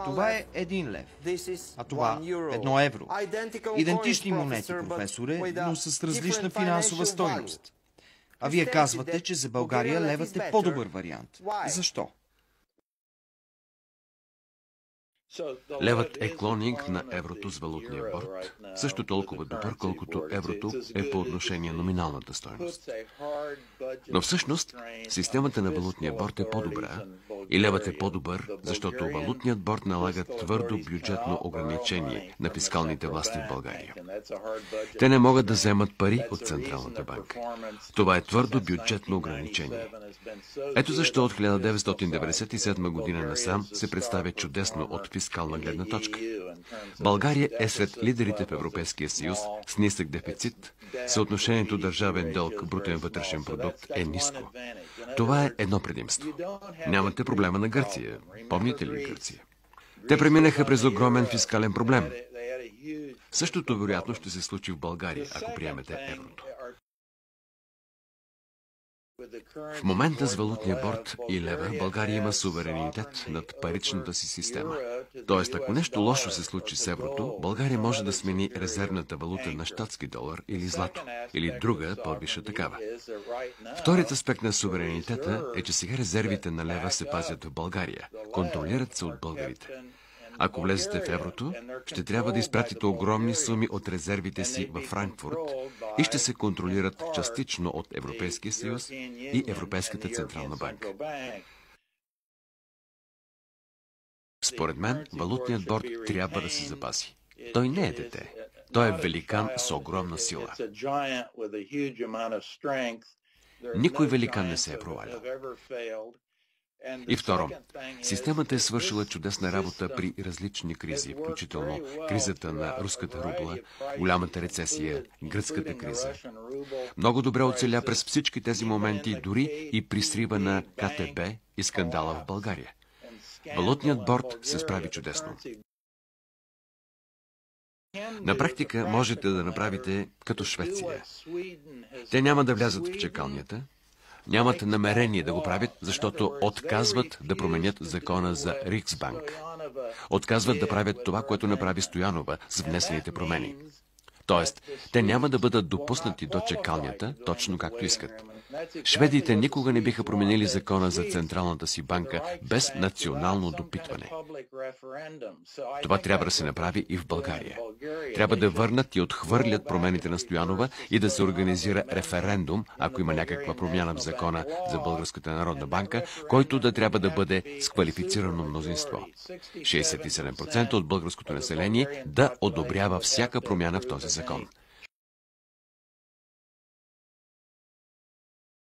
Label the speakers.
Speaker 1: Това е 1 лев, а това 1 евро. Идентични монети, професоре, но с различна финансова стойност. А вие казвате, че за България левът е по-добър вариант. Защо?
Speaker 2: Левът е клонинг на еврото с валутния борд, също толкова добър, колкото еврото е по отношение на номиналната стойност. Но всъщност, системата на валутния борд е по-добра и левът е по-добър, защото валутният борд налага твърдо бюджетно ограничение на фискалните власти в България. Те не могат да вземат пари от Централната банка. Това е твърдо бюджетно ограничение. Ето защо от 1997 година насам се представя чудесно от фискална гледна точка. България е сред лидерите в Европейския съюз с нисък дефицит, съотношението държавен дълг брутен вътрешен продукт е ниско. Това е едно предимство. Нямате проблема на Гърция. Помните ли Гърция? Те преминаха през огромен фискален проблем. Същото вероятно ще се случи в България, ако приемете еврото. В момента с валутния борд и лева България има суверенитет над паричната си система. Тоест, ако нещо лошо се случи с еврото, България може да смени резервната валута на щатски долар или злато, или друга по-висша такава. Вторият аспект на суверенитета е, че сега резервите на лева се пазят в България, контролират се от българите. Ако влезете в еврото, ще трябва да изпратите огромни суми от резервите си във Франкфурт и ще се контролират частично от Европейския съюз и Европейската централна банка. Според мен, валутният борд трябва да се запази. Той не е дете. Той е великан с огромна сила. Никой великан не се е провалял. И второ, системата е свършила чудесна работа при различни кризи, включително кризата на руската рубла, голямата рецесия, гръцката криза. Много добре оцеля през всички тези моменти, дори и при срива на КТБ и скандала в България. Валутният борд се справи чудесно. На практика можете да направите като Швеция. Те няма да влязат в чакалнята, нямат намерение да го правят, защото отказват да променят закона за Риксбанк. Отказват да правят това, което направи Стоянова с внесените промени. Тоест, те няма да бъдат допуснати до чакалнята, точно както искат. Шведите никога не биха променили закона за Централната си банка без национално допитване. Това трябва да се направи и в България. Трябва да върнат и отхвърлят промените на Стоянова и да се организира референдум, ако има някаква промяна в закона за Българската народна банка, който да трябва да бъде с квалифицирано мнозинство. 67% от българското население да одобрява всяка промяна в този закон.